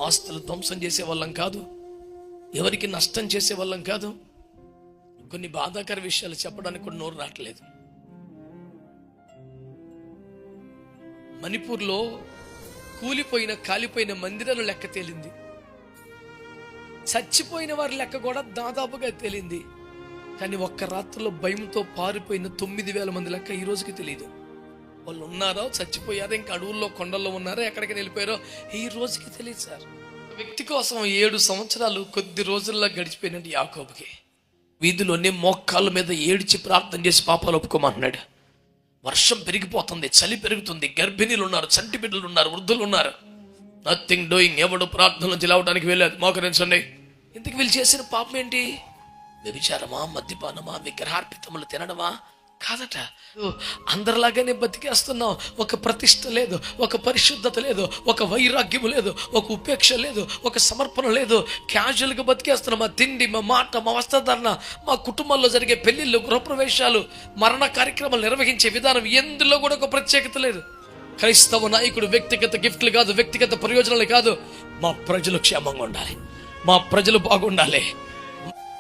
ఆస్తులు ధ్వంసం చేసే వాళ్ళం కాదు, ఎవరికి నష్టం చేసే వాళ్ళం కాదు. కొన్ని బాధాకర విషయాలు చెప్పడానికి కూడా నోరు రావట్లేదు. మణిపూర్లో కాలిపోయిన మందిరాలు లెక్క తేలింది. చచ్చిపోయిన వారి లెక్క కూడా దాదాపుగా తేలింది. కానీ ఒక్క రాత్రిలో భయంతో పారిపోయిన 9,000 మంది లెక్క ఈ రోజుకి తెలియదు. వాళ్ళు ఉన్నారో, చచ్చిపోయారో, ఇంకా అడవుల్లో కొండల్లో ఉన్నారో, ఎక్కడికి వెళ్ళిపోయారో ఈ రోజుకి తెలియదు సార్. వ్యక్తి కోసం 7 సంవత్సరాలు కొద్ది రోజుల్లో గడిచిపోయినట్టు యాకోబుకి వీధిలోనే మోకాళ్ళ మీద ఏడ్చి ప్రార్థన చేసి పాపాలు ఒప్పుకోమంటున్నాడు. వర్షం పెరిగిపోతుంది, చలి పెరుగుతుంది, గర్భిణీలు ఉన్నారు, చంటి బిడ్డలు ఉన్నారు, వృద్ధులు ఉన్నారు. Nothing doing. ఎవడు ప్రార్థనలో జిలవడానికి వెళ్ళేది మోకరించండి. ఇంతకు వీళ్ళు చేసిన పాపం ఏంటి? వ్యభిచారమా, మద్యపానమా, విగ్రహార్పితములు తినడమా? కాదట. అందరిలాగానే బతికేస్తున్నాం. ఒక ప్రతిష్ట లేదు, ఒక పరిశుద్ధత లేదు, ఒక వైరాగ్యము లేదు, ఒక ఉపేక్ష లేదు, ఒక సమర్పణ లేదు. క్యాజువల్గా బతికేస్తున్నాం. మా తిండి, మా మాట, మా వస్త్రధారణ, మా కుటుంబాల్లో జరిగే పెళ్లిళ్ళు, గృహప్రవేశాలు, మరణ కార్యక్రమాలు నిర్వహించే విధానం, ఎందులో కూడా ఒక ప్రత్యేకత లేదు. క్రైస్తవ నాయకుడు వ్యక్తిగత గిఫ్ట్లు కాదు, వ్యక్తిగత ప్రయోజనాలు కాదు. మా ప్రజలు క్షేమంగా ఉండాలి, మా ప్రజలు బాగుండాలి.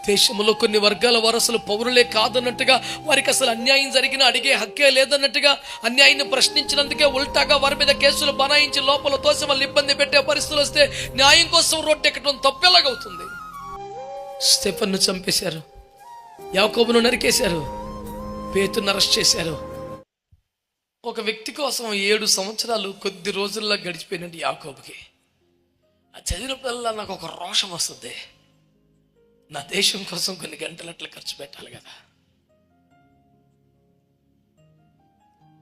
దేశంలో కొన్ని వర్గాల వారసులు పౌరులే కాదన్నట్టుగా, వారికి అసలు అన్యాయం జరిగినా అడిగే హక్కే లేదన్నట్టుగా, అన్యాయాన్ని ప్రశ్నించినందుకే ఉల్టాగా వారి మీద కేసులు బనాయించి లోపల తోసి వాళ్ళు ఇబ్బంది పెట్టే పరిస్థితులు వస్తే న్యాయం కోసం రోడ్డు ఎక్కడం తప్పెలాగవుతుంది? స్టెఫన్ను చంపేశారు, యాకోబును నరికేశారు, పేతురును అరెస్ట్ చేశారు. ఒక వ్యక్తి కోసం 7 సంవత్సరాలు కొద్ది రోజుల్లో గడిచిపోయినట్టు యాకోబుకి చదివినప్పుడల్లా నాకు ఒక రోషం వస్తుంది. నా దేశం కోసం కొన్ని గంటలు అట్లా ఖర్చు పెట్టాలి కదా.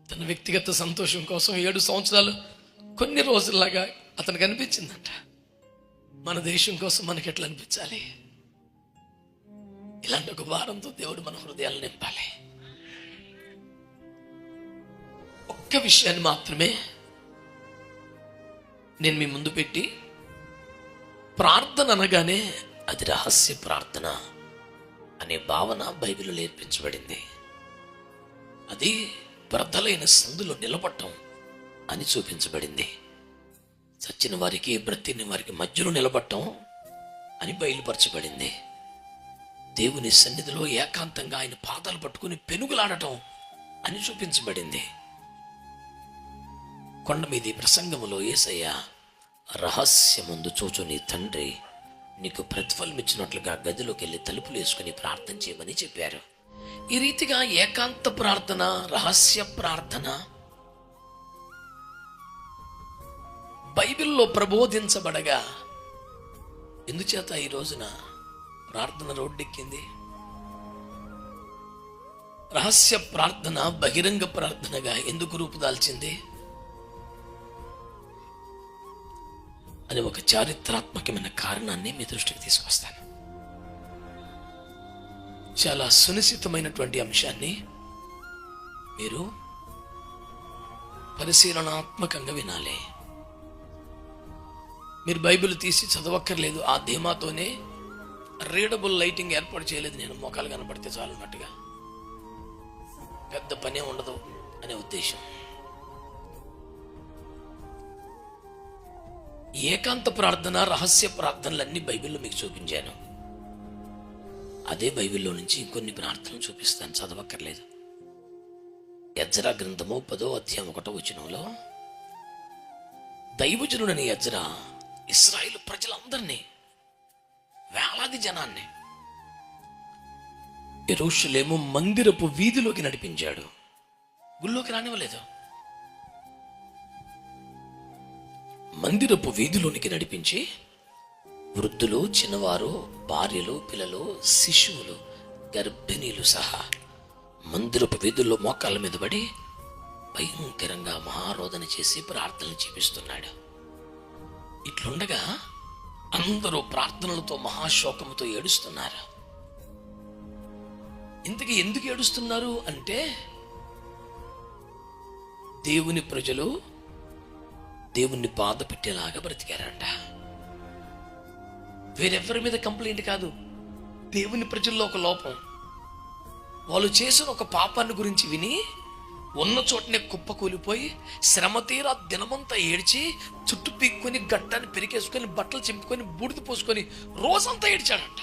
తన వ్యక్తిగత సంతోషం కోసం 7 సంవత్సరాలు కొన్ని రోజుల్లాగా అతనికి అనిపించిందంట. మన దేశం కోసం మనకి ఎట్లా అనిపించాలి? ఇలాంటి ఒక భారంతో దేవుడు మన హృదయాలు నింపాలి. ఒక్క విషయాన్ని మాత్రమే నేను మీ ముందు పెట్టి, ప్రార్థన అనగానే అది రహస్య ప్రార్థన అనే భావన బైబిల్లో నేర్పించబడింది. అది బ్రద్దలైన సందులో నిలబడటం అని చూపించబడింది. చచ్చిన వారికి, బ్రతిని వారికి మధ్యలో నిలబడటం అని బయలుపరచబడింది. దేవుని సన్నిధిలో ఏకాంతంగా ఆయన పాదాలు పట్టుకుని పెనుగులాడటం అని చూపించబడింది. కొండ మీది ప్రసంగములో యేసయ్య రహస్యమందు చూచు నీ తండ్రి నీకు ప్రతిఫలం ఇచ్చినట్లుగా గదిలోకి వెళ్ళి తలుపులు వేసుకుని ప్రార్థన చేయమని చెప్పారు. ఈ రీతిగా ఏకాంత ప్రార్థన, రహస్య ప్రార్థన బైబిల్లో ప్రబోధించబడగా, ఎందుచేత ఈ రోజున ప్రార్థన రోడ్డెక్కింది? రహస్య ప్రార్థన బహిరంగ ప్రార్థనగా ఎందుకు రూపుదాల్చింది అని ఒక చారిత్రాత్మకమైన కారణాన్ని మీ దృష్టికి తీసుకొస్తాను. చాలా సునిశ్చితమైనటువంటి అంశాన్ని మీరు పరిశీలనాత్మకంగా వినాలి. మీరు బైబిల్ తీసి చదవక్కర్లేదు. ఆ ధీమాతోనే రీడబుల్ లైటింగ్ ఏర్పాటు చేయలేదు నేను. మోకాలు కనబడితే చాలు అన్నట్టుగా, పెద్ద పనే ఉండదు అనే ఉద్దేశం. ఏకాంత ప్రార్థన, రహస్య ప్రార్థనలన్నీ బైబిల్లో మీకు చూపించాను. అదే బైబిల్లో నుంచి ఇంకొన్ని ప్రార్థనలు చూపిస్తాను, చదవక్కర్లేదు. ఎజ్రా గ్రంథము 10వ అధ్యాయం 1వ వచనంలో దైవజనుడని ఎజ్రా ఇశ్రాయేలు ప్రజలందరినీ, వేలాది జనాన్ని యెరూషలేము మందిరపు వీధిలోకి నడిపించాడు. గుళ్ళోకి రానివ్వలేదు. మందిరపు వీధిలోనికి నడిపించి వృద్ధులు, చిన్నవారు, భార్యలు, పిల్లలు, శిశువులు, గర్భిణీలు సహా మందిరపు వీధుల్లో మోకాళ్ళ మీద పడి భయంకరంగా మహారోదన చేసి ప్రార్థనలు చేపిస్తున్నాడు. ఇట్లుండగా అందరూ ప్రార్థనలతో మహాశోకముతో ఏడుస్తున్నారు. ఇంతకీ ఎందుకు ఏడుస్తున్నారు అంటే, దేవుని ప్రజలు దేవుణ్ణి బాధ పెట్టేలాగా బ్రతికారంట. వేరెవ్వరి మీద కంప్లైంట్ కాదు, దేవుని ప్రజల్లో ఒక లోపం. వాళ్ళు చేసిన ఒక పాపాన్ని గురించి విని ఉన్న చోటనే కుప్ప కూలిపోయి శ్రమ తీరా దినమంతా ఏడ్చి చుట్టూ పీక్కొని గడ్డాన్ని పెరికేసుకొని బట్టలు చింపుకొని బూడిద పోసుకొని రోజంతా ఏడ్చాడంట.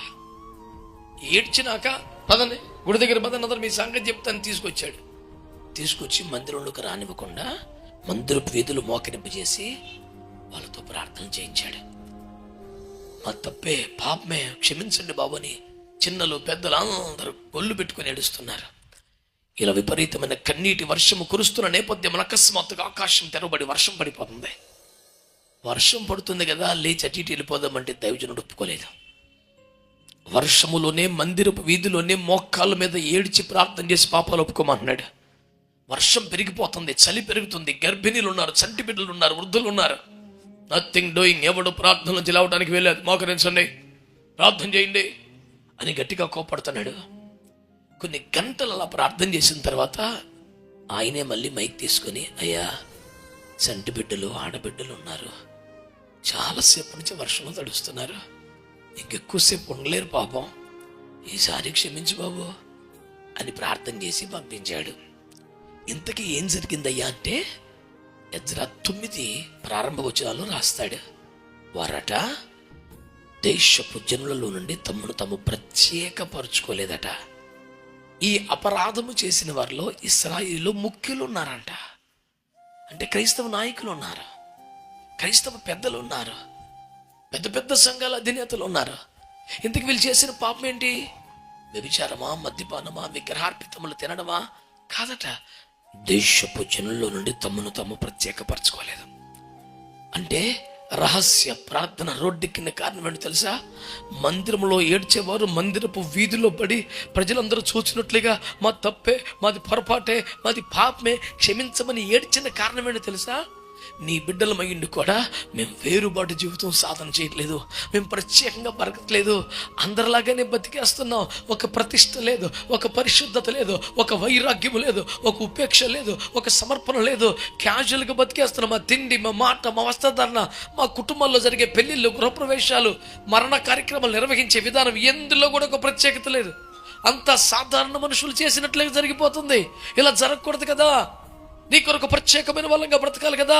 ఏడ్చినాక పదండి గుడి దగ్గర పదండి, అందరూ మీ సంగతి చెప్తాను తీసుకొచ్చాడు. తీసుకొచ్చి మందిరంలోకి రానివ్వకుండా మందిరపు వీధులు మోకరింపజేసి వాళ్ళతో ప్రార్థన చేయించాడు. మా తప్పే పాపమే క్షమించండి బాబు అని చిన్నలు పెద్దలు అందరూ గొల్లు పెట్టుకుని ఏడుస్తున్నారు. ఇలా విపరీతమైన కన్నీటి వర్షము కురుస్తున్న నేపథ్యం అకస్మాత్తుగా ఆకాశం తెరవబడి వర్షం పడిపోతుంది. వర్షం పడుతుంది కదా, లేచి అటు ఇటు వెళ్ళిపోదామంటే దైవజనుడు ఒప్పుకోలేదు. వర్షములోనే మందిరపు వీధిలోనే మోకాళ్ళ మీద ఏడ్చి ప్రార్థన చేసి పాపాలు ఒప్పుకోమంటున్నాడు. వర్షం పెరిగిపోతుంది, చలి పెరుగుతుంది, గర్భిణీలు ఉన్నారు, చంటి బిడ్డలు ఉన్నారు, వృద్ధులు ఉన్నారు. Nothing doing. ఎవడు ప్రార్థనలో చిలవడానికి వెళ్ళేది మోకరించండి ప్రార్థన చేయండి అని గట్టిగా కోపడుతున్నాడు. కొన్ని గంటలు అలా ప్రార్థన చేసిన తర్వాత ఆయనే మళ్ళీ మైక్ తీసుకొని, అయ్యా చంటి బిడ్డలు ఆడబిడ్డలు ఉన్నారు, చాలాసేపు నుంచి వర్షంలో తడుస్తున్నారు, ఇంకెక్కువసేపు ఉండలేరు పాపం, ఈసారి క్షమించు బాబు అని ప్రార్థన చేసి పంపించాడు. ఇంతకీ ఏం జరిగిందయ్యా అంటే ఎజ్రా 9 ప్రారంభ వచనాలు రాస్తాడు. వారట దేశపు జనులలో నుండి తమను తాము ప్రత్యేకపరుచుకోలేదట. ఈ అపరాధము చేసిన వారిలో ఇశ్రాయేలు ముఖ్యులు ఉన్నారంట. అంటే క్రైస్తవ నాయకులు ఉన్నారు, క్రైస్తవ పెద్దలు ఉన్నారు, పెద్ద పెద్ద సంఘాల అధినేతలు ఉన్నారు. ఇంతకు వీళ్ళు చేసిన పాపం ఏంటి? వ్యభిచారమా, మద్యపానమా, విగ్రహార్పితములు తినడమా? కాదట. దేశపు జనుల్లో నుండి తమను తాము ప్రత్యేకపరచుకోలేదు. అంటే రహస్య ప్రార్థన రోడ్డెక్కిన కారణం ఏంటి తెలుసా? మందిరంలో ఏడ్చేవారు మందిరపు వీధిలో పడి ప్రజలందరూ చూసినట్లుగా మా తప్పే, మాది పొరపాటే, మాది పాపమే, క్షమించమని ఏడ్చిన కారణం ఏంటి తెలుసా? నీ బిడ్డలమయ్యిండి కూడా మేము వేరుబాటు జీవితం సాధన చేయట్లేదు, మేము ప్రత్యేకంగా బతకట్లేదు, అందరిలాగానే బతికేస్తున్నాం. ఒక ప్రతిష్ట లేదు, ఒక పరిశుద్ధత లేదు, ఒక వైరాగ్యం లేదు, ఒక ఉపేక్ష లేదు, ఒక సమర్పణ లేదు. క్యాజువల్గా బతికేస్తున్నాం. మా తిండి, మా మాట, మా వస్త్రధారణ, మా కుటుంబాల్లో జరిగే పెళ్లిళ్ళు, గృహప్రవేశాలు, మరణ కార్యక్రమాలు నిర్వహించే విధానం, ఎందులో కూడా ఒక ప్రత్యేకత లేదు. అంత సాధారణ మనుషులు చేసినట్లే జరిగిపోతుంది. ఇలా జరగకూడదు కదా. నీ కొరకు ప్రత్యేకమైన వాళ్ళంగా బ్రతకాలి కదా.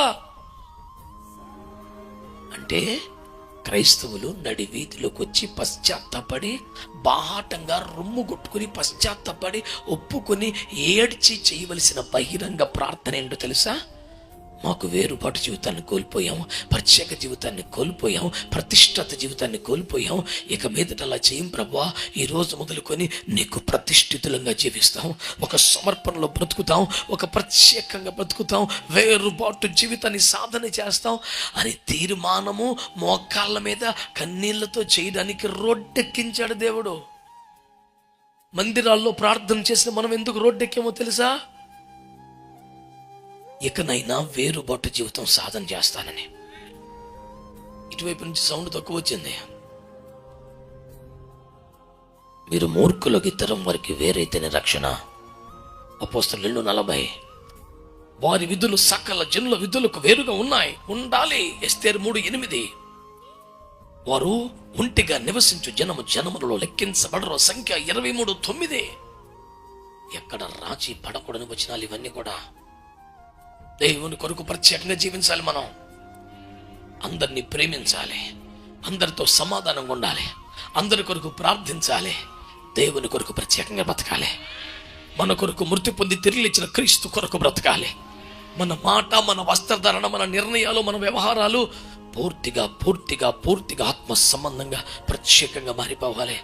అంటే క్రైస్తవులు నడి వీధిలోకి వచ్చి పశ్చాత్తాపడి, బాహాటంగా రొమ్ము కొట్టుకుని పశ్చాత్తాపడి ఒప్పుకొని ఏడ్చి చేయవలసిన బహిరంగ ప్రార్థన ఏంటో తెలుసా? మాకు వేరుపాటు జీవితాన్ని కోల్పోయాం, ప్రత్యేక జీవితాన్ని కోల్పోయాం, ప్రతిష్ఠిత జీవితాన్ని కోల్పోయాం. ఇక మీదట అలా చేయం ప్రభువా, ఈ రోజు మొదలుకొని నీకు ప్రతిష్ఠితులంగా జీవిస్తాం, ఒక సమర్పణలో బ్రతుకుతాం, ఒక ప్రత్యేకంగా బ్రతుకుతాం, వేరుబాటు జీవితాన్ని సాధన చేస్తాం అని తీర్మానము మోకాళ్ళ మీద కన్నీళ్లతో చేయడానికి రోడ్డెక్కించాడు దేవుడు. మందిరాల్లో ప్రార్థన చేసిన మనం ఎందుకు రోడ్డెక్కామో తెలుసా? ఇకనైనా వేరుబాటు జీవితం సాధన చేస్తానని. ఇటువైపు నుంచి సౌండ్ తక్కువ వచ్చింది. మీరు మూర్ఖులకి తరం వారికి వేరైతేనే రక్షణ. అపోస్తలులు 40. వారి విధులు సకల జనుల విధులకు వేరుగా ఉన్నాయి, ఉండాలి. ఎస్తేరు 3:8. వారు ఒంటిగా నివసించు జనము జనములలో లెక్కించబడరు. సంఖ్య 23:9. ఎక్కడ రాజీ పడకూడని వచనాలు ఇవన్నీ కూడా. దేవుని కొరకు ప్రత్యేకంగా జీవించాలి. మనం అందరినీ ప్రేమించాలి, అందరితో సమాధానంగా ఉండాలి, అందరి కొరకు ప్రార్థించాలి, దేవుని కొరకు ప్రత్యేకంగా బ్రతకాలి. మన కొరకు మృతి పొంది తిరిగి ఇచ్చిన క్రీస్తు కొరకు బ్రతకాలి. మన మాట, మన వస్త్రధారణ, మన నిర్ణయాలు, మన వ్యవహారాలు పూర్తిగా పూర్తిగా పూర్తిగా ఆత్మ సంబంధంగా ప్రత్యేకంగా మారిపోవాలి.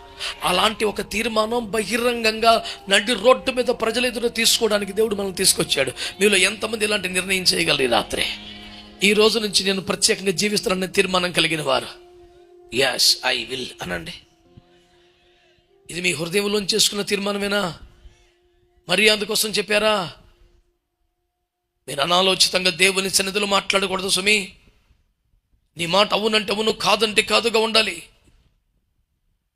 అలాంటి ఒక తీర్మానం బహిరంగంగా నడి రోడ్డు మీద ప్రజల ఎదురు తీసుకోవడానికి దేవుడు మనం తీసుకొచ్చాడు. మీలో ఎంతమంది ఇలాంటి నిర్ణయం చేయగలరు ఈ రాత్రి? ఈ రోజు నుంచి నేను ప్రత్యేకంగా జీవిస్తానని తీర్మానం కలిగిన వారు yes I will అనండి. ఇది మీ హృదయంలో చేసుకున్న తీర్మానమేనా? మరి అందుకోసం చెప్పారా? మీరు అనాలోచితంగా దేవుని సన్నిధిలో మాట్లాడకూడదు సుమి. నీ మాట అవునంటే అవును, కాదంటే కాదుగా ఉండాలి.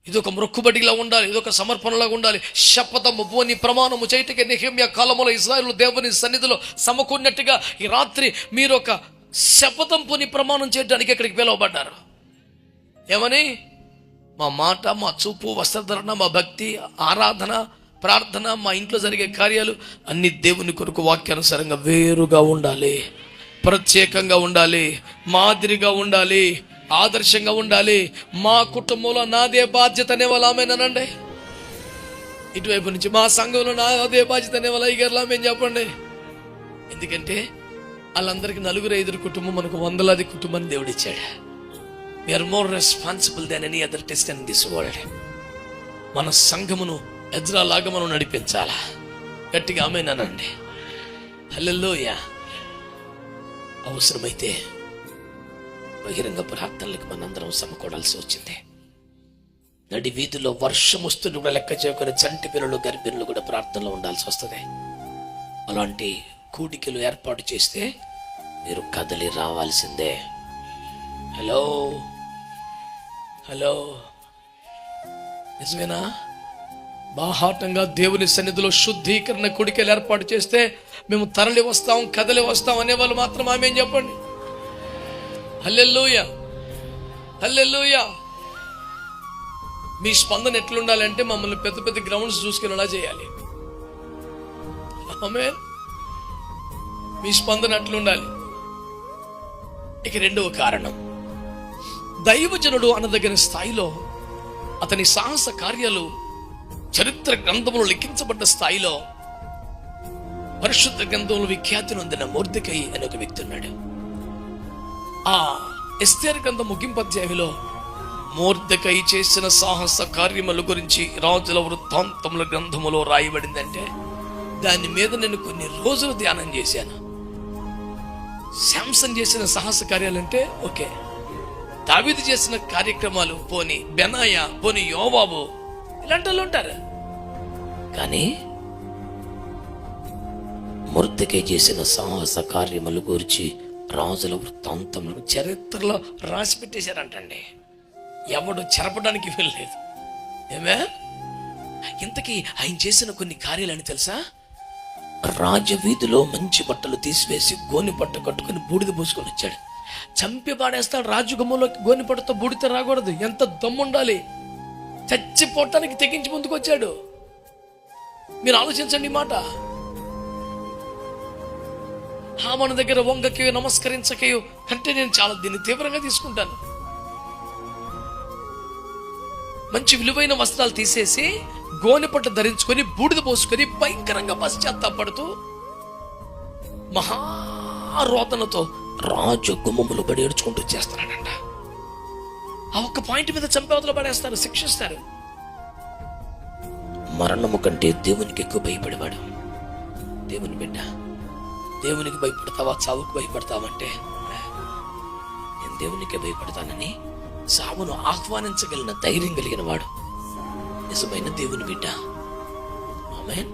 ఇదొక మొక్కుబడిలా ఉండాలి, ఇదొక సమర్పణలాగా ఉండాలి. శపథము భూని ప్రమాణము చేయటకే నెహెమ్యా కాలంలో ఇశ్రాయేలు దేవుని సన్నిధిలో సమకూడినట్టుగా ఈ రాత్రి మీరు ఒక శపథం పూని ప్రమాణం చేయడానికి ఇక్కడికి పిలువబడ్డారు. ఏమని? మా మాట, మా చూపు, వస్త్రధరణ, మా భక్తి, ఆరాధన, ప్రార్థన, మా ఇంట్లో జరిగే కార్యాలు అన్ని దేవుని కొరకు వాక్యానుసారంగా వేరుగా ఉండాలి, ప్రత్యేకంగా ఉండాలి, మాదిరిగా ఉండాలి, ఆదర్శంగా ఉండాలి. మా కుటుంబంలో నాదే బాధ్యత అనే వాళ్ళు ఆమెనండి. ఇటువైపు నుంచి మా సంఘంలో నాదే బాధ్యత అనే వాళ్ళు అయ్యారు ఆమెను చెప్పండి. ఎందుకంటే వాళ్ళందరికీ 4-5 కుటుంబం, మనకు 100 కుటుంబాన్ని దేవుడిచ్చాడు. We are more responsible then any other test in this world. మన సంఘమును ఎజ్రా లాగా మనం నడిపించాలా? గట్టిగా ఆమేనండి. హల్లెలూయా. అవసరమైతే బహిరంగ ప్రార్థనలకు మనందరం సమకూడాల్సి వచ్చింది. నడి వీధిలో వర్షం వస్తుంది కూడా లెక్క చేయకుండా చంటి పిల్లలు, గర్భిణులు కూడా ప్రార్థనలో ఉండాల్సి వస్తుంది. అలాంటి కూడికలు ఏర్పాటు చేస్తే మీరు కదలి రావాల్సిందే. హలో హలో, నిజమేనా? బాహాటంగా దేవుని సన్నిధిలో శుద్ధీకరణ కూడికలు ఏర్పాటు చేస్తే మేము తరలి వస్తాం, కదలి వస్తాం అనేవాళ్ళు మాత్రం ఆమేన్ చెప్పండి. హల్లెలూయా, హల్లెలూయా. మీ స్పందన ఎట్లుండాలంటే మమ్మల్ని పెద్ద పెద్ద గ్రౌండ్స్ చూసుకునేలా చేయాలి. ఆమేన్. మీ స్పందన అట్లుండాలి. ఇక రెండవ కారణం, దైవజనుడు అనదగిన స్థాయిలో అతని సాహస కార్యాలు చరిత్ర గ్రంథంలో లిఖించబడ్డ స్థాయిలో పరిశుద్ధ గ్రంథంలో విఖ్యాతి నొందిన మొర్దెకై అనే ఒక వ్యక్తి ఉన్నాడు. ఆ ఎస్తేరు గ్రంథం ముగింపు అధ్యాయంలో మొర్దెకై చేసిన సాహస కార్యముల గురించి రాజుల వృత్తాంతముల గ్రంథములో రాయబడిందంటే దాని మీద నేను కొన్ని రోజులు ధ్యానం చేశాను. శాంసన్ చేసిన సాహస కార్యాలంటే ఓకే, దావీదు చేసిన కార్యక్రమాలు పోని, బెనాయా పోని, యోవాబు ఇలాంటి వాళ్ళు ఉంటారు. కానీ మొర్దెకై చేసిన సాహస కార్యముల గురించి రాజుల వృత్తాంతములు చరిత్రలో రాసి పెట్టేశారంటండి. ఎవడు చెరపడానికి వెళ్ళలేదు. ఏమే ఇంతకీ ఆయన చేసిన కొన్ని కార్యాలని తెలుసా? రాజవీధిలో మంచి బట్టలు తీసివేసి గోని పట్ట కట్టుకుని బూడిద పోసుకొని వచ్చాడు. చంపి పాడేస్తాడు. రాజుగుమ్మంలోకి గోని పట్టుతో బూడిద రాకూడదు. ఎంత దమ్ముండాలి! చచ్చిపోవటానికి తెగించి ముందుకు వచ్చాడు. మీరు ఆలోచించండి ఈ మాట. మన దగ్గర వంగకేయో నమస్కరించకేయో అంటే నేను చాలా దీన్ని తీవ్రంగా తీసుకుంటాను. మంచి విలువైన వస్త్రాలు తీసేసి గోనెపట్టు ధరించుకొని బూడిద పోసుకొని భయంకరంగా పశ్చాత్తాపడుతూ మహారోదనతో రాజు గుమ్మములు పడి ఏడ్చుకుంటూ చేస్తున్నాడంట. ఆ ఒక్క పాయింట్ మీద చంపేవతలు పడేస్తారు, శిక్షిస్తారు. మరణము కంటే దేవునికి ఎక్కువ భయపడేవాడు. దేవుని బిడ్డ, దేవునికి భయపడతావా, చావుకు భయపడతావంటే నేను దేవునికే భయపడతానని సావును ఆహ్వానించగలిగిన ధైర్యం కలిగిన వాడు నిజమైన దేవుని బిడ్డ. ఆమేన్,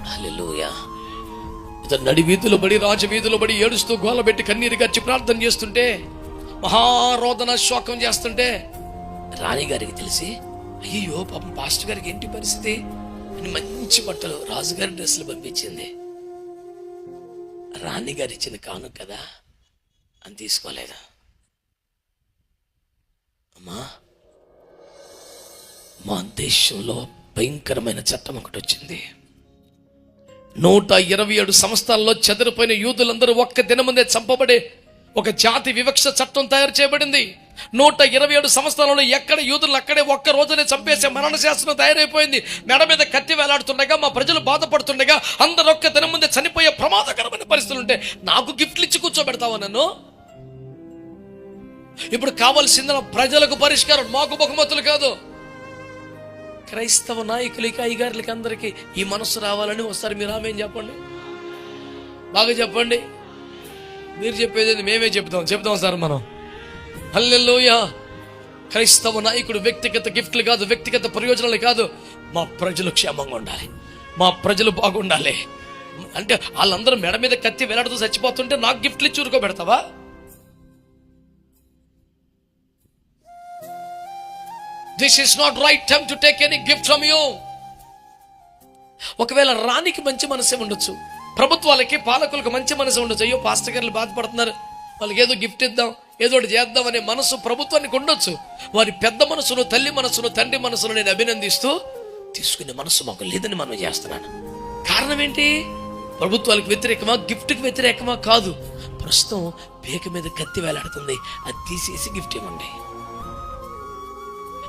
హల్లెలూయా. ఇతను నడి వీధులు పడి, రాజవీధులు పడి ఏడుస్తూ గోలబెట్టి కన్నీరు గచ్చి ప్రార్థన చేస్తుంటే, మహారోదన శోకం చేస్తుంటే రాణిగారికి తెలిసి, అయ్యో పాపం పాస్టర్ గారికి ఏంటి పరిస్థితి అని మంచి బట్టలు, రాజుగారి డ్రెస్సులు పంపించింది. రాణిగారు ఇచ్చిన కాను కదా అని తీసుకోలేదా? అమ్మా, మా దేశంలో భయంకరమైన చట్టం ఒకటి వచ్చింది. 127 సంవత్సరాల్లో చెదిరిపోయిన యూదులందరూ ఒక్క దినముందే చంపబడే ఒక జాతి వివక్ష చట్టం తయారు చేయబడింది. 127 సంవత్సరాలలో ఎక్కడ యూదులు అక్కడే ఒక్క రోజునే చంపేసే మరణ శాస్త్రం తయారైపోయింది. మెడ మీద కత్తి వేలాడుతుండగా, మా ప్రజలు బాధపడుతుండగా, అందరూ ఒక్క దినం ముందే చనిపోయే ప్రమాదకరమైన పరిస్థితులు ఉంటే నాకు గిఫ్ట్లు ఇచ్చి కూర్చోబెడతావా నన్ను? ఇప్పుడు కావాల్సింది ప్రజలకు పరిష్కారం, మాకు బహుమతులు కాదు. క్రైస్తవ నాయకులకి, అయ్యగారులకి అందరికీ ఈ మనస్సు రావాలని వస్తారు. మీరు ఆమేన్ చెప్పండి, బాగా చెప్పండి. మీరు చెప్పేది మేమే చెప్తాం సార్ మనం. హల్లెలూయా. క్రైస్తవ నాయకుడు వ్యక్తిగత గిఫ్ట్లు కాదు, వ్యక్తిగత ప్రయోజనాలు కాదు, మా ప్రజలు క్షేమంగా ఉండాలి, మా ప్రజలు బాగుండాలి. అంటే వాళ్ళందరూ మెడ మీద కత్తి వేలాడుతూ చచ్చిపోతుంటే నాకు గిఫ్ట్లు ఇచ్చి ఊరుకోబెడతావా? This is not right time to take any gift from you. ఒకవేళ రాణికి మంచి మనసే ఉండొచ్చు, ప్రభుత్వాలకి, పాలకులకు మంచి మనసు ఉండొచ్చు. అయ్యో పాస్టర్ గారు బాధపడుతున్నారు, వాళ్ళకి ఏదో గిఫ్ట్ ఇద్దాం, ఏదో ఒకటి చేద్దాం అనే మనసు ప్రభుత్వానికి ఉండొచ్చు. వారి పెద్ద మనసును, తల్లి మనసును, తండ్రి మనసును నేను అభినందిస్తూ తీసుకునే మనసు మాకు లేదని మనం చేస్తున్నాను. కారణం ఏంటి? ప్రభుత్వాలకు వ్యతిరేకమా, గిఫ్ట్కి వ్యతిరేకమా? కాదు. ప్రస్తుతం పేక మీద కత్తి వేలాడుతుంది, అది తీసేసి గిఫ్ట్ ఇవ్వండి.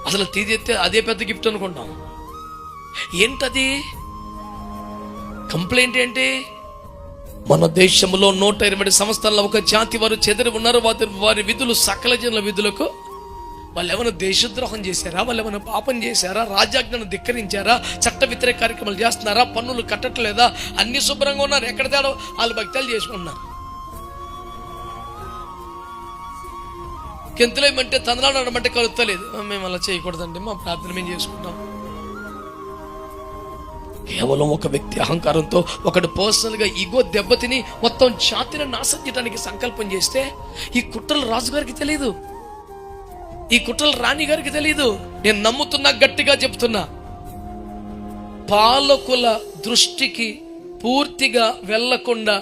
అసలు తీసేస్తే అదే పెద్ద గిఫ్ట్ అనుకుంటాం. ఏంటది? కంప్లైంట్ ఏంటి? మన దేశంలో 120 సంవత్సరాల ఒక జాతి వారు చెదరి ఉన్నారు. వారి విధులు సకల జనుల విధులకు. వాళ్ళు ఏమైనా దేశద్రోహం చేశారా? వాళ్ళు ఏమైనా పాపం చేశారా? రాజ్యాంగాన్ని ధిక్కరించారా? చట్ట వ్యతిరేక కార్యక్రమాలు చేస్తున్నారా? పన్నులు కట్టట్లేదా? అన్ని శుభ్రంగా ఉన్నారు. ఎక్కడ తేడా? వాళ్ళు భక్తులు చేసుకున్నారు. కెంతులేమంటే తందనాడమంటే కలుగుతలేదు. మేము అలా చేయకూడదండి, మా ప్రార్థన మేము చేసుకుంటాం. కేవలం ఒక వ్యక్తి అహంకారంతో, ఒకటి పర్సనల్గా ఈగో దెబ్బతిని మొత్తం జాతిని నాశనం చేయడానికి సంకల్పం చేస్తే ఈ కుట్రలు రాజుగారికి తెలియదు, ఈ కుట్రలు రాణి గారికి తెలియదు. నేను నమ్ముతున్నా, గట్టిగా చెప్తున్నా, పాలకుల దృష్టికి పూర్తిగా వెళ్లకుండా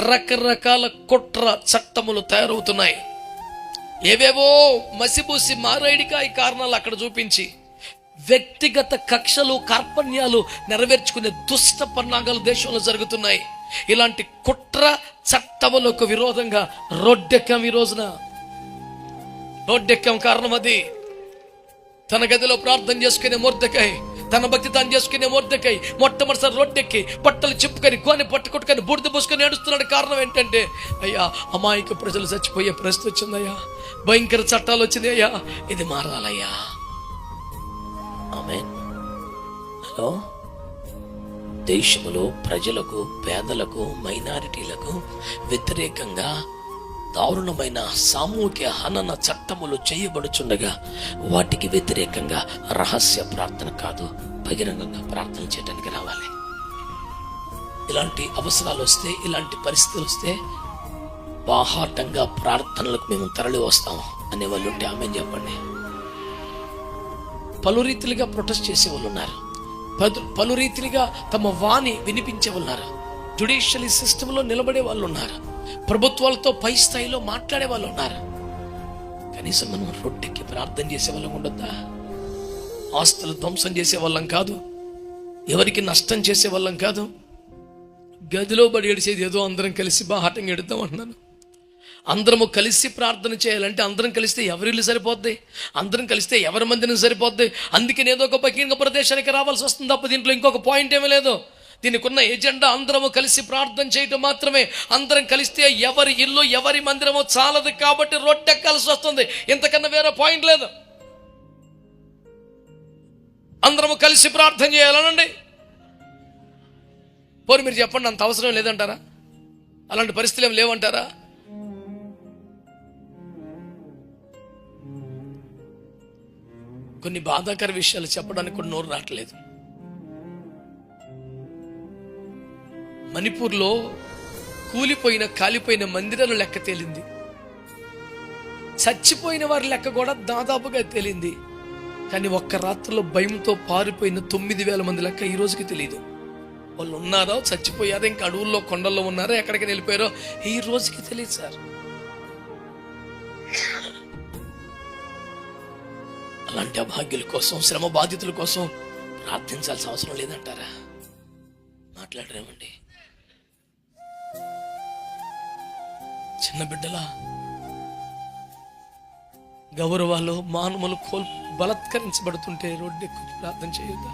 రకరకాల కుట్ర చట్టములు తయారవుతున్నాయి. ఏవేవో మసిబూసి మారేడికాయ కారణాలు అక్కడ చూపించి వ్యక్తిగత కక్షలు, కార్పణ్యాలు నెరవేర్చుకునే దుష్ట పన్నాగాలు దేశంలో జరుగుతున్నాయి. ఇలాంటి కుట్ర చట్టములకు విరోధంగా రోడ్డెక్కాం. ఈ రోజున రోడ్డెక్కాం. కారణం అది. తన గదిలో ప్రార్థన చేసుకునే మొర్దెకై, తన భక్తి తాను చేసుకునే మొర్దెకై మొట్టమొదటిసారి రోడ్డెక్కి బట్టలు చెప్పుకొని గోని పట్టుకొట్టుకొని బూడిద పూసుకొని ఏడుస్తున్నాడు. కారణం ఏంటంటే, అయ్యా అమాయక ప్రజలు చచ్చిపోయే పరిస్థితి వచ్చిందయ్యా, భయంకర చట్టాలు వచ్చింది అయ్యా, ఇది మారాలయ్యా. ఆమేన్. హలో, దేశంలో ప్రజలకు, పేదలకు, మైనారిటీలకు వ్యతిరేకంగా దారుణమైన సామూహిక హనన చట్టములు చేయబడుచుండగా వాటికి వ్యతిరేకంగా రహస్య ప్రార్థన కాదు, బహిరంగంగా ప్రార్థన చేయడానికి రావాలి. ఇలాంటి అవసరాలు వస్తే, ఇలాంటి పరిస్థితులు వస్తే బాహాటంగా ప్రార్థనలకు మేము తరలి వస్తాం అనేవాళ్ళు ఉంటే ఆమె చెప్పండి. పలు రీతిలుగా ప్రొటెస్ట్ చేసే వాళ్ళు ఉన్నారు, పలు రీతిలుగా తమ వాణి వినిపించే ఉన్నారు, జ్యుడిషియల్ సిస్టంలో నిలబడే వాళ్ళు ఉన్నారు, ప్రభుత్వాలతో పై స్థాయిలో మాట్లాడే వాళ్ళు ఉన్నారు. కనీసం మనం రొట్టెక్కి ప్రార్థన చేసే వాళ్ళం ఉండొద్దా? ఆస్తులు ధ్వంసం చేసే వాళ్ళం కాదు, ఎవరికి నష్టం చేసే వాళ్ళం కాదు. గదిలో బడి ఏడిచేది ఏదో అందరం కలిసి బాహాటంగా ఎడుద్దాం అంటున్నాను. అందరము కలిసి ప్రార్థన చేయాలంటే అందరం కలిస్తే ఎవరిల్లు సరిపోద్ది, అందరం కలిస్తే ఎవరి మందిని సరిపోద్ది. అందుకే ఏదో ఒక బహిరంగ ప్రదేశానికి రావాల్సి వస్తుంది తప్ప దీంట్లో ఇంకొక పాయింట్ ఏమీ లేదు. దీనికి ఉన్న ఎజెండా అందరము కలిసి ప్రార్థన చేయటం మాత్రమే. అందరం కలిస్తే ఎవరి ఇల్లు, ఎవరి మందిరమో చాలదు, కాబట్టి రొట్టెక్కాల్సి వస్తుంది. ఇంతకన్నా వేరే పాయింట్ లేదు. అందరము కలిసి ప్రార్థన చేయాలనండి. పోరు మీరు చెప్పండి, అంత అవసరం లేదంటారా? అలాంటి పరిస్థితులు ఏమి లేవంటారా? కొన్ని బాధాకర విషయాలు చెప్పడానికి కూడా నోరు రావట్లేదు. మణిపూర్లో కాలిపోయిన మందిరాలు లెక్క తేలింది. చచ్చిపోయిన వారి లెక్క కూడా దాదాపుగా తేలింది. కానీ ఒక్క రాత్రిలో భయంతో పారిపోయిన 9,000 మంది లెక్క ఈ రోజుకి తెలియదు. వాళ్ళు ఉన్నారో, చచ్చిపోయారో, ఇంకా అడవుల్లో కొండల్లో ఉన్నారో, ఎక్కడికి వెళ్ళిపోయారో ఈ రోజుకి తెలియదు సార్. అలాంటి అభాగ్యుల కోసం, శ్రమ బాధితుల కోసం ప్రార్థించాల్సిన అవసరం లేదంటారా? మాట్లాడరేమండి? చిన్న బిడ్డలా గౌరవాలు, మానవులు బలత్కరించబడుతుంటే రోడ్డెక్కి ప్రార్థన చేయొద్దా?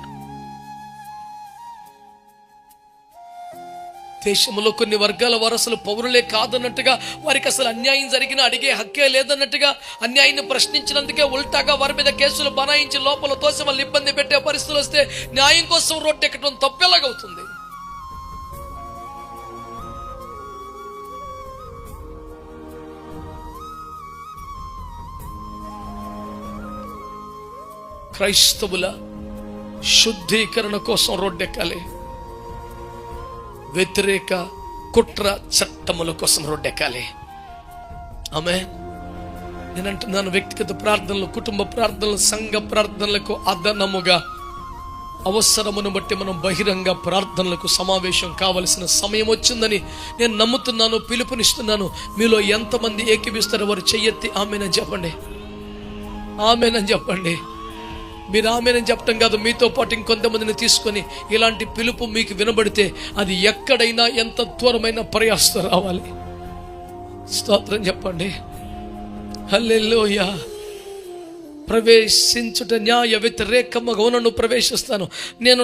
దేశంలో కొన్ని వర్గాల వారసులు పౌరులే కాదన్నట్టుగా, వారికి అసలు అన్యాయం జరిగినా అడిగే హక్కే లేదన్నట్టుగా, అన్యాయాన్ని ప్రశ్నించినందుకే ఉల్టాగా వారి మీద కేసులు బనాయించి లోపల తోసి వాళ్ళు ఇబ్బంది పెట్టే పరిస్థితులు వస్తే న్యాయం కోసం రోడ్డెక్కడం తప్పెలాగవుతుంది? క్రైస్తవుల శుద్ధీకరణ కోసం రోడ్డెక్కాలి. వ్యతిరేక కుట్ర చట్టముల కోసం రోడ్డెక్కాలి. ఆమె నేనంటున్నాను, వ్యక్తిగత ప్రార్థనలు, కుటుంబ ప్రార్థనలు, సంఘ ప్రార్థనలకు అదనముగా అవసరమును బట్టి మనం బహిరంగ ప్రార్థనలకు సమావేశం కావలసిన సమయం వచ్చిందని నేను నమ్ముతున్నాను, పిలుపునిస్తున్నాను. మీలో ఎంతమంది ఏకీభిస్తారో వారు చెయ్యెత్తి ఆమేనని చెప్పండి. ఆమేనని చెప్పండి. మీరు ఆమేనని చెప్పటం కాదు, మీతో పాటు ఇంకొంతమందిని తీసుకొని ఇలాంటి పిలుపు మీకు వినబడితే అది ఎక్కడైనా ఎంత దూరమైన ప్రయాసతో రావాలి. స్తోత్రం చెప్పండి. హల్లెలూయా. ప్రవేశించుట న్యాయ వ్యతిరేకముగా నన్ను ప్రవేశిస్తాను, నేను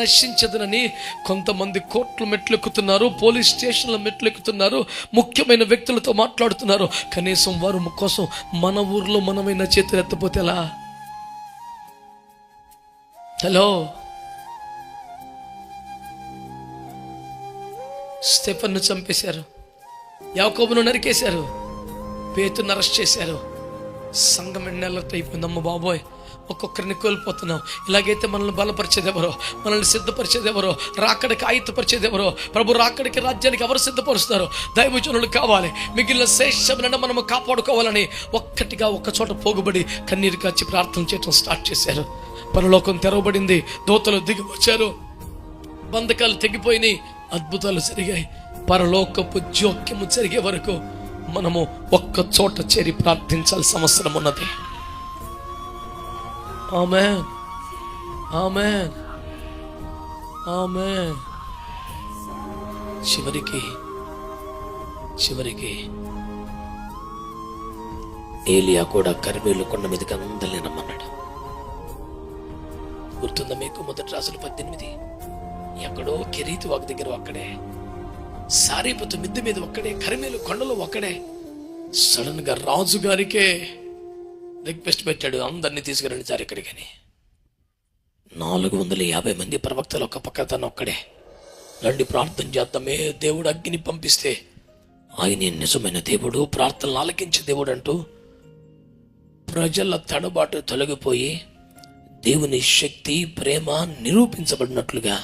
నశించదనని కొంతమంది కోర్టులు మెట్లెక్కుతున్నారు, పోలీస్ స్టేషన్ల మెట్లెక్కుతున్నారు, ముఖ్యమైన వ్యక్తులతో మాట్లాడుతున్నారు. కనీసం వారు కోసం మన ఊర్లో మనమైనా చేతులు ఎత్తపోతే ఎలా? హలో, స్టెఫన్ను చంపేశారు, యాకోబును నరికేశారు, పేతురును అరెస్ట్ చేశారు. సంఘం ఎన్నెల్లతో అయిపోయిందమ్మ బాబోయ్, ఒక్కొక్కరిని కోల్పోతున్నాం. ఇలాగైతే మనల్ని బలపరిచేది ఎవరో, మనల్ని సిద్ధపరిచేది ఎవరో, రాకడికి ఆయుధపరిచేది ఎవరో? ప్రభు రాకడికి, రాజ్యానికి ఎవరు సిద్ధపరుస్తారు? దైవజనులు కావాలి. మిగిలిన శేషములను మనము కాపాడుకోవాలని ఒక్కటిగా ఒక్క చోట పోగుబడి కన్నీరు కాచి ప్రార్థన చేయడం స్టార్ట్ చేశారు. పరలోకం తెరవబడింది, దూతలు దిగి వచ్చారు, బంధకాలు తెగిపోయినాయి, అద్భుతాలు జరిగాయి. పరలోకపు జోక్యము జరిగే వరకు మనము ఒక్క చోట చేరి ప్రార్థించాల్సిన అవసరం ఉన్నది. ఆమేన్, ఆమేన్, ఆమేన్. చివరికి ఏలియా కూడా కర్మేలు కొండ మీదకి అందరినీ రమ్మన్నాడు. గుర్తుందా మీకు? మొదటి రాజులు 18. ఎక్కడో కెరీతు వాకు దగ్గర ఒక్కడే, సారీపతు మిద్దె మీద ఒక్కడే, కరిమేలు కొండలో ఒక్కడే. సడన్ గా రాజు గారికే రిక్వెస్ట్ పెట్టాడు, అందరినీ తీసుకురండి సార్ ఇక్కడికని. 450 మంది ప్రవక్తలు ఒక పక్క తను ఒక్కడే. రండి ప్రార్థన చేద్దామే, దేవుడు అగ్ని పంపిస్తే ఆయనే నిజమైన దేవుడు, ప్రార్థనలు ఆలకించే దేవుడు అంటూ ప్రజల తడబాటు తొలగిపోయి దేవుని శక్తి, ప్రేమ నిరూపించబడినట్లుగా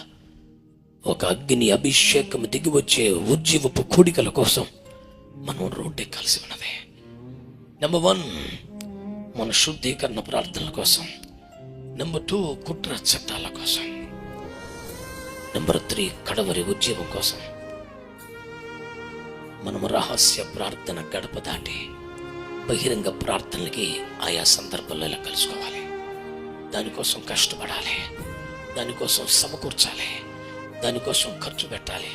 ఒక అగ్ని అభిషేకం దిగి వచ్చే ఉజ్జీవపు కూడికల కోసం మనం రోడ్డే కలిసి ఉన్నది. నెంబర్ 1 మన శుద్ధీకరణ ప్రార్థనల కోసం. నెంబర్ 2 కుట్ర చట్టాల కోసం. నెంబర్ 3 కడవరి ఉజ్జీవం కోసం. మనము రహస్య ప్రార్థన గడప దాటి బహిరంగ ప్రార్థనలకి ఆయా సందర్భాల్లో ఇలా కలుసుకోవాలి. దానికోసం కష్టపడాలి, దానికోసం సమకూర్చాలి, దానికోసం ఖర్చు పెట్టాలి.